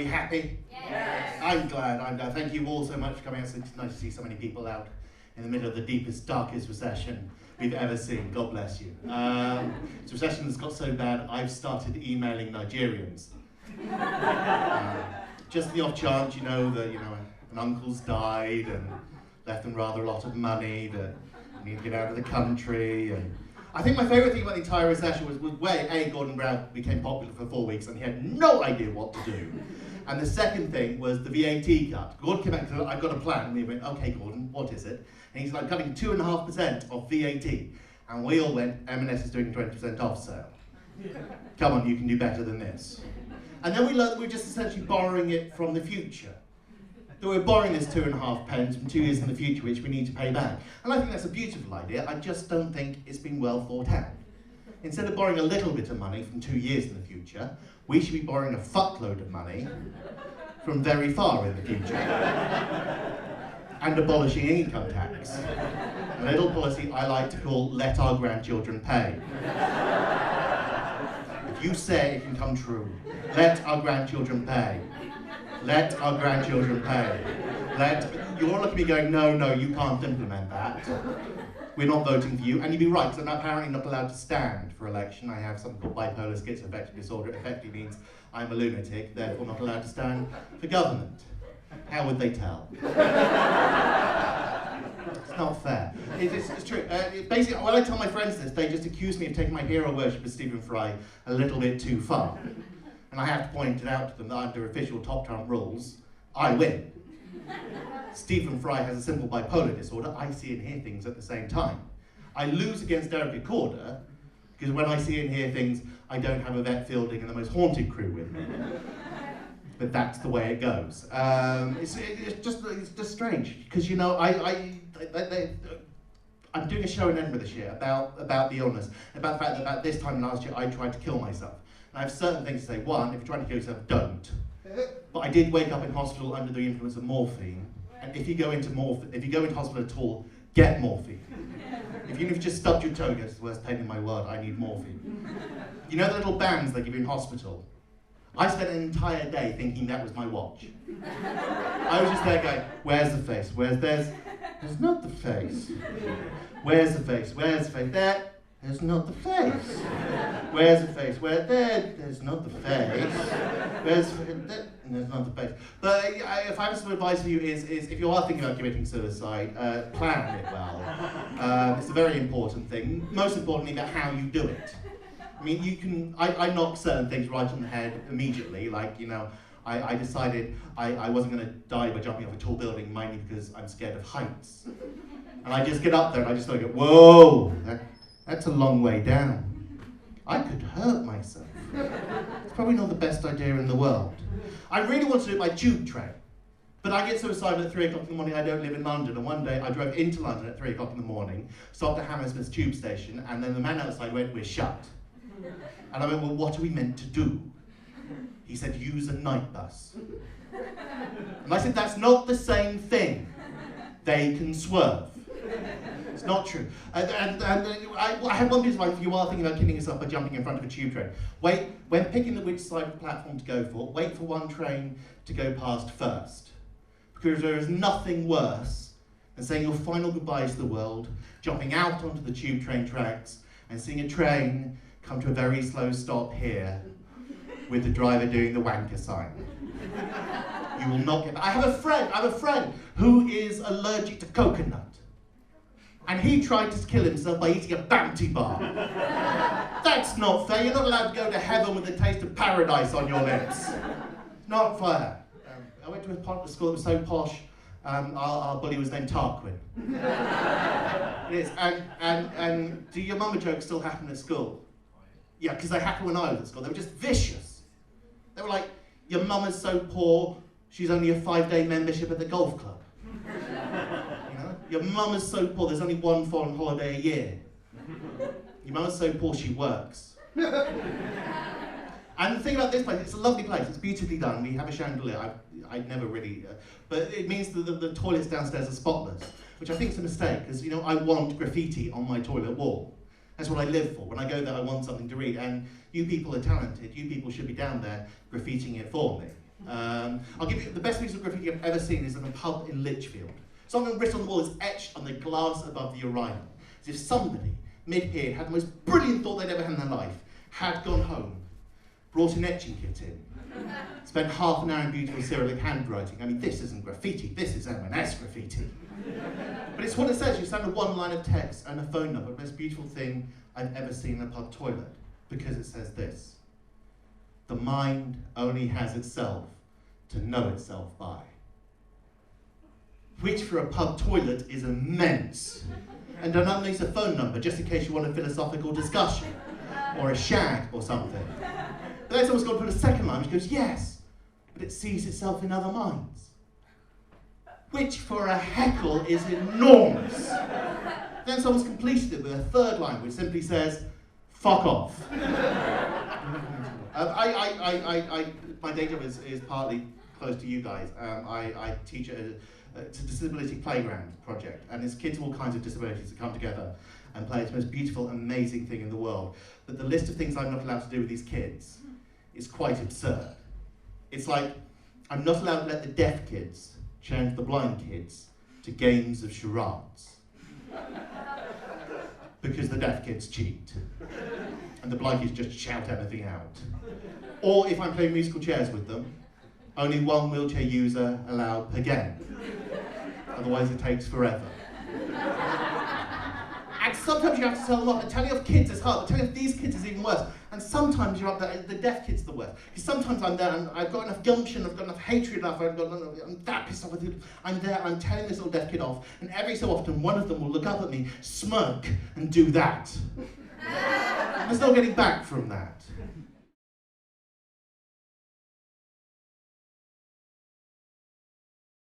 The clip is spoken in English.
Happy? Yes. I'm glad. Thank you all so much for coming out. It's nice to see so many people out in the middle of the deepest, darkest recession we've ever seen. God bless you. It's a recession that's got so bad, I've started emailing Nigerians. Just the off chance, that an uncle's died and left them rather a lot of money, that they need to get out of the country. And I think my favourite thing about the entire recession was where Gordon Brown became popular for 4 weeks and he had no idea what to do. And the second thing was the VAT cut. Gordon came back and said, I've got a plan. And we went, okay, Gordon, what is it? And he's like, cutting 2.5% of VAT. And we all went, M&S is doing 20% off sale. Come on, you can do better than this. And then we learned that we're just essentially borrowing it from the future. That we're borrowing this 2.5 pence from 2 years in the future, which we need to pay back. And I think that's a beautiful idea. I just don't think it's been well thought out. Instead of borrowing a little bit of money from 2 years in the future, we should be borrowing a fuckload of money from very far in the future. And abolishing income tax. A little policy I like to call let our grandchildren pay. If you say it can come true, let our grandchildren pay. Let our grandchildren pay. You're looking at me going, no, you can't implement that. We're not voting for you. And you'd be right, because I'm apparently not allowed to stand for election. I have something called bipolar schizoaffective disorder. It effectively means I'm a lunatic, therefore not allowed to stand for government. How would they tell? It's not fair. It's true. Basically, when I tell my friends this, they just accuse me of taking my hero worship of Stephen Fry a little bit too far. And I have to point it out to them that under official Top Trump rules, I win. Stephen Fry has a simple bipolar disorder. I see and hear things at the same time. I lose against Derek Acorda because when I see and hear things, I don't have Yvette Fielding and the most haunted crew with me. But that's the way it goes. It's just strange because I'm doing a show in Edinburgh this year about the illness, about the fact that about this time last year I tried to kill myself. And I have certain things to say. One, if you're trying to kill yourself, don't. But I did wake up in hospital under the influence of morphine. And if you go into hospital at all, get morphine. Even if you just stubbed your toe, it's the worst pain in my world, I need morphine. You know the little bands they give you in hospital? I spent an entire day thinking that was my watch. I was just there going, where's the face? There's not the face. Where's the face? There's not the face. Where's the face? There's not the face. There's not the face. But if I have some advice for you is if you are thinking about committing suicide, plan it well. It's a very important thing. Most importantly, about how you do it. I mean, I knock certain things right on the head immediately, like, I decided I wasn't going to die by jumping off a tall building, mainly because I'm scared of heights. And I just get up there and I just go, whoa, that's a long way down. I could hurt myself. It's probably not the best idea in the world. I really want to do it by tube train, but I get suicidal at 3 o'clock in the morning. I don't live in London, and one day I drove into London at 3 o'clock in the morning, stopped at Hammersmith tube station, and then the man outside went, we're shut. And I went, well, what are we meant to do? He said, use a night bus. And I said, that's not the same thing. They can swerve. It's not true. And I have one piece of advice if you are thinking about killing yourself by jumping in front of a tube train. When picking which side of the platform to go for, wait for one train to go past first. Because there is nothing worse than saying your final goodbyes to the world, jumping out onto the tube train tracks, and seeing a train come to a very slow stop here, with the driver doing the wanker sign. You will not get back. I have a friend who is allergic to coconut. And he tried to kill himself by eating a Bounty bar. That's not fair. You're not allowed to go to heaven with the taste of paradise on your lips. Not fair. I went to a school that was so posh, our bully was named Tarquin. It is. And do your mama jokes still happen at school? Yeah, because they happened when I was at school. They were just vicious. They were like, your mama's so poor, she's only a 5-day membership at the golf club. Your mum is so poor, there's only one foreign holiday a year. Your mum is so poor, she works. And the thing about this place, it's a lovely place, it's beautifully done. We have a chandelier, I'd never really, but it means that the toilets downstairs are spotless. which I think is a mistake, because I want graffiti on my toilet wall. That's what I live for. When I go there, I want something to read, and you people are talented. You people should be down there graffitiing it for me. I'll give you the best piece of graffiti I've ever seen is in a pub in Lichfield. Something written on the wall is etched on the glass above the urinal, as if somebody, mid-period, had the most brilliant thought they'd ever had in their life, had gone home, brought an etching kit in, spent half an hour in beautiful Cyrillic handwriting. I mean, this isn't graffiti, this is M&S graffiti. But it's what it says. You send a one line of text and a phone number, the most beautiful thing I've ever seen in a pub toilet, because it says this: the mind only has itself to know itself by. Which for a pub toilet is immense. And then underneath a phone number, just in case you want a philosophical discussion, or a shag or something. But then someone's got to put a second line, which goes, yes, but it sees itself in other minds. Which for a heckle is enormous. Then someone's completed it with a third line, which simply says, fuck off. My day job is partly close to you guys. I teach it's a disability playground project, and there's kids of all kinds of disabilities that come together and play. It's the most beautiful, amazing thing in the world. But the list of things I'm not allowed to do with these kids is quite absurd. It's like, I'm not allowed to let the deaf kids challenge the blind kids to games of charades. Because the deaf kids cheat. And the blind kids just shout everything out. Or if I'm playing musical chairs with them, only one wheelchair user allowed per game. Otherwise it takes forever. And sometimes you have to tell them off. And telling off kids is hard, but telling off these kids is even worse. And sometimes you're up there, the deaf kid's the worst. Because sometimes I'm there and I've got enough gumption, I've got enough hatred enough, I'm that pissed off with it. I'm there, I'm telling this little deaf kid off, and every so often one of them will look up at me, smirk, and do that. I'm still getting back from that.